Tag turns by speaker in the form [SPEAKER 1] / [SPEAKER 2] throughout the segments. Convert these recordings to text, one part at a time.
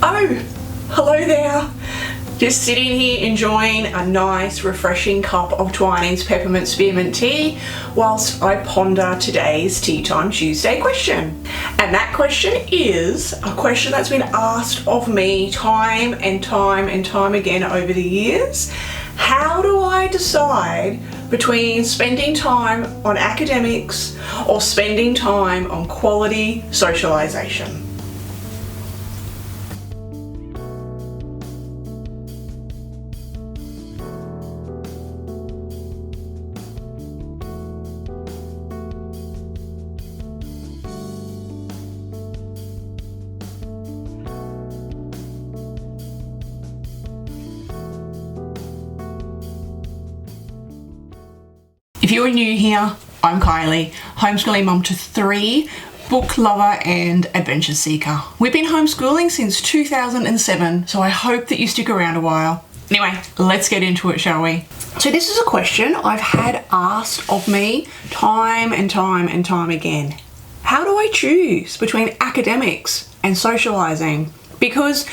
[SPEAKER 1] Oh, hello there. Just sitting here enjoying a nice refreshing cup of Twinings peppermint spearmint tea whilst I ponder today's Tea Time Tuesday question. And that question is a question that's been asked of me time and time again over the years. How do I decide between spending time on academics or spending time on quality socialization? If you're new here, I'm Kylie, homeschooling mum to 3, book lover and adventure seeker. We've been homeschooling since 2007, so I hope that you stick around a while. Anyway, let's get into it, shall we? So this is a question I've had asked of me time and time again. How do I choose between academics and socializing? Because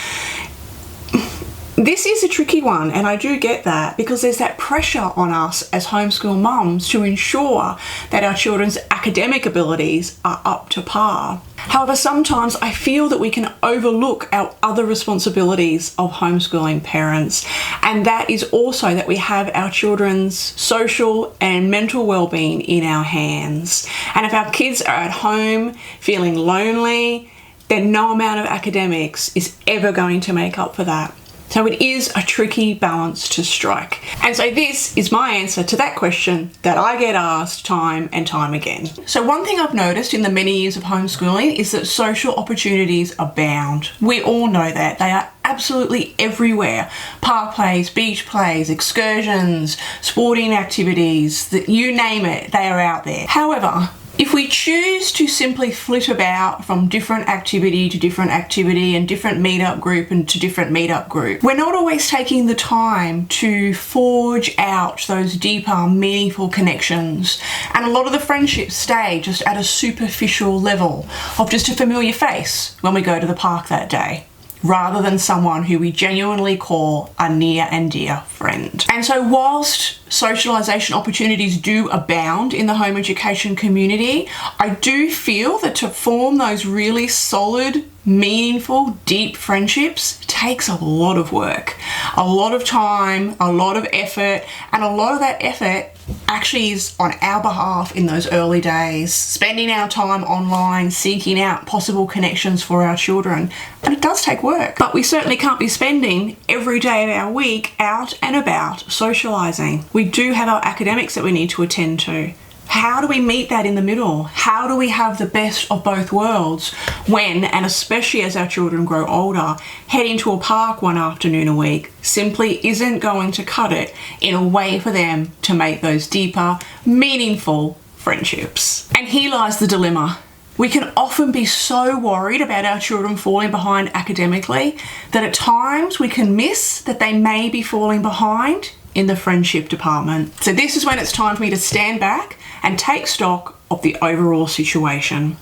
[SPEAKER 1] this is a tricky one, and I do get that because there's that pressure on us as homeschool mums to ensure that our children's academic abilities are up to par. However, sometimes I feel that we can overlook our other responsibilities of homeschooling parents, and that is also that we have our children's social and mental well-being in our hands. And if our kids are at home feeling lonely, then no amount of academics is ever going to make up for that. So it is a tricky balance to strike. And so this is my answer to that question that I get asked time and time again. So one thing I've noticed in the many years of homeschooling is that social opportunities abound. We all know that. They are absolutely everywhere. Park plays, beach plays, excursions, sporting activities, you name it, they are out there. However, if we choose to simply flit about from different activity to different activity and different meetup group and to different meetup group, we're not always taking the time to forge out those deeper, meaningful connections. And a lot of the friendships stay just at a superficial level of just a familiar face when we go to the park that day, rather than someone who we genuinely call a near and dear friend. And so whilst socialization opportunities do abound in the home education community, I do feel that to form those really solid, meaningful, deep friendships takes a lot of work, a lot of time, a lot of effort, and a lot of that effort actually is on our behalf in those early days, spending our time online, seeking out possible connections for our children. And it does take work, but we certainly can't be spending every day of our week out and about socializing. We do have our academics that we need to attend to. How do we meet that in the middle? How do we have the best of both worlds when, and especially as our children grow older, heading to a park one afternoon a week simply isn't going to cut it in a way for them to make those deeper, meaningful friendships? And here lies the dilemma. We can often be so worried about our children falling behind academically that at times we can miss that they may be falling behind in the friendship department. So this is when it's time for me to stand back and take stock of the overall situation.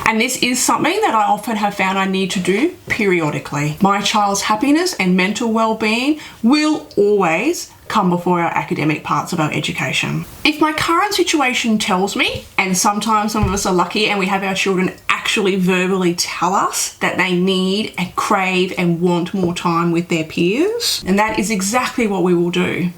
[SPEAKER 1] And this is something that I often have found I need to do periodically. My child's happiness and mental well-being will always come before our academic parts of our education. If my current situation tells me, and sometimes some of us are lucky and we have our children actually verbally tell us that they need and crave and want more time with their peers, and that is exactly what we will do.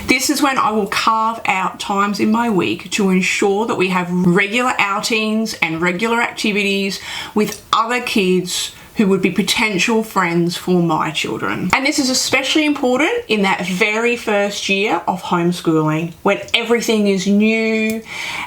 [SPEAKER 1] This is when I will carve out times in my week to ensure that we have regular outings and regular activities with other kids who would be potential friends for my children. And this is especially important in that very first year of homeschooling, when everything is new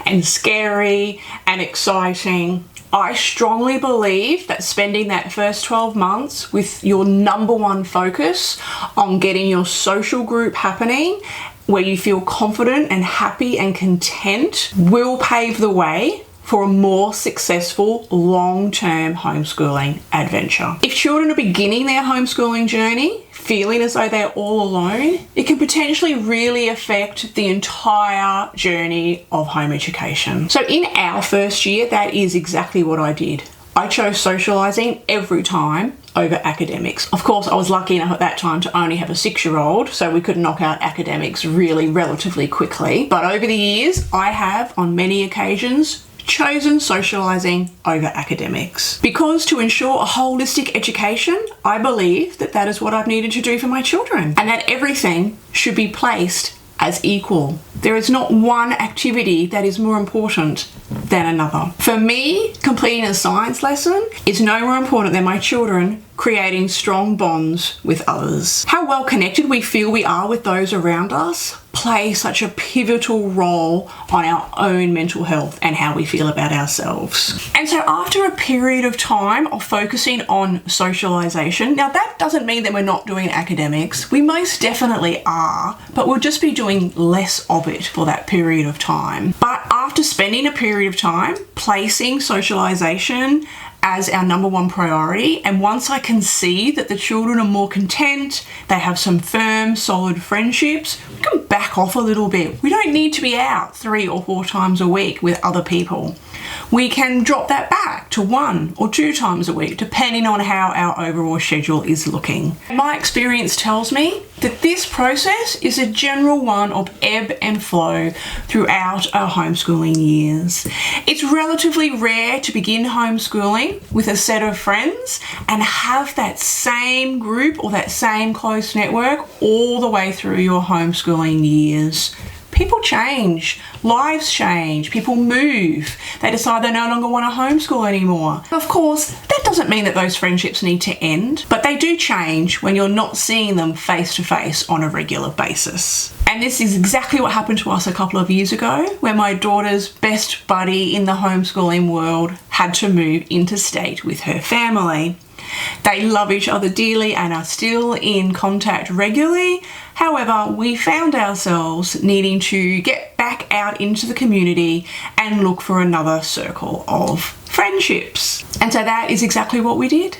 [SPEAKER 1] and scary and exciting. I strongly believe that spending that first 12 months with your number one focus on getting your social group happening, where you feel confident and happy and content, will pave the way for a more successful long-term homeschooling adventure. If children are beginning their homeschooling journey feeling as though they're all alone, it can potentially really affect the entire journey of home education. So in our first year, that is exactly what I did. I chose socializing every time over academics. Of course, I was lucky enough at that time to only have a 6-year-old, so we could knock out academics really relatively quickly. But over the years, I have, on many occasions, chosen socializing over academics. Because to ensure a holistic education, I believe that that is what I've needed to do for my children, and that everything should be placed as equal. There is not one activity that is more important than another. For me, completing a science lesson is no more important than my children creating strong bonds with others. How well connected we feel we are with those around us play such a pivotal role on our own mental health and how we feel about ourselves. And so after a period of time of focusing on socialization, now that doesn't mean that we're not doing academics. We most definitely are, but we'll just be doing less of it for that period of time. But after spending a period of time placing socialization as our number one priority, and once I can see that the children are more content, they have some firm, solid friendships, we can back off a little bit. We don't need to be out 3 or 4 times a week with other people. We can drop that back to 1 or 2 times a week, depending on how our overall schedule is looking. My experience tells me that this process is a general one of ebb and flow throughout our homeschooling years. It's relatively rare to begin homeschooling with a set of friends and have that same group or that same close network all the way through your homeschooling years. People change, lives change, people move, they decide they no longer want to homeschool anymore. Of course, that doesn't mean that those friendships need to end, but they do change when you're not seeing them face to face on a regular basis. And this is exactly what happened to us a couple of years ago, where my daughter's best buddy in the homeschooling world had to move interstate with her family. They love each other dearly and are still in contact regularly. However, we found ourselves needing to get back out into the community and look for another circle of friendships. And so that is exactly what we did.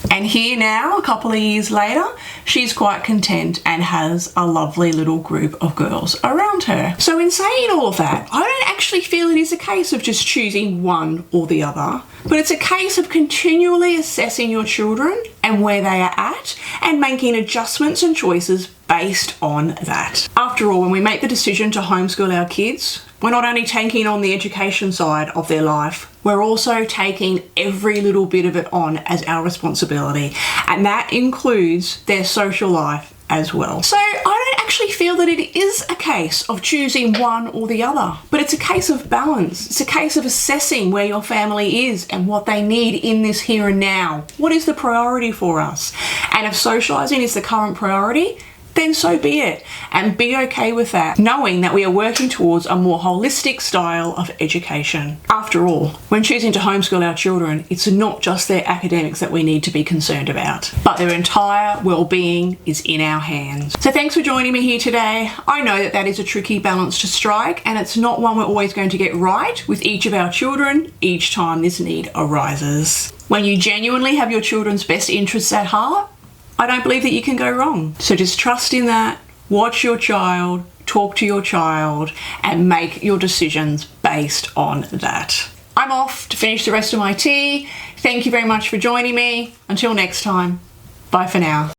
[SPEAKER 1] And here now, a couple of years later, she's quite content and has a lovely little group of girls around her. So in saying all of that, I don't actually feel it is a case of just choosing one or the other, but it's a case of continually assessing your children and where they are at and making adjustments and choices based on that. After all, when we make the decision to homeschool our kids, we're not only taking on the education side of their life, we're also taking every little bit of it on as our responsibility, and that includes their social life as well. So I don't actually feel that it is a case of choosing one or the other, but it's a case of balance. It's a case of assessing where your family is and what they need in this here and now. What is the priority for us? And if socializing is the current priority, then so be it, and be okay with that, knowing that we are working towards a more holistic style of education. After all, when choosing to homeschool our children, it's not just their academics that we need to be concerned about, but their entire well-being is in our hands. So thanks for joining me here today. I know that that is a tricky balance to strike, and it's not one we're always going to get right with each of our children each time this need arises. When you genuinely have your children's best interests at heart, I don't believe that you can go wrong. So just trust in that, watch your child, talk to your child, and make your decisions based on that. I'm off to finish the rest of my tea. Thank you very much for joining me. Until next time, bye for now.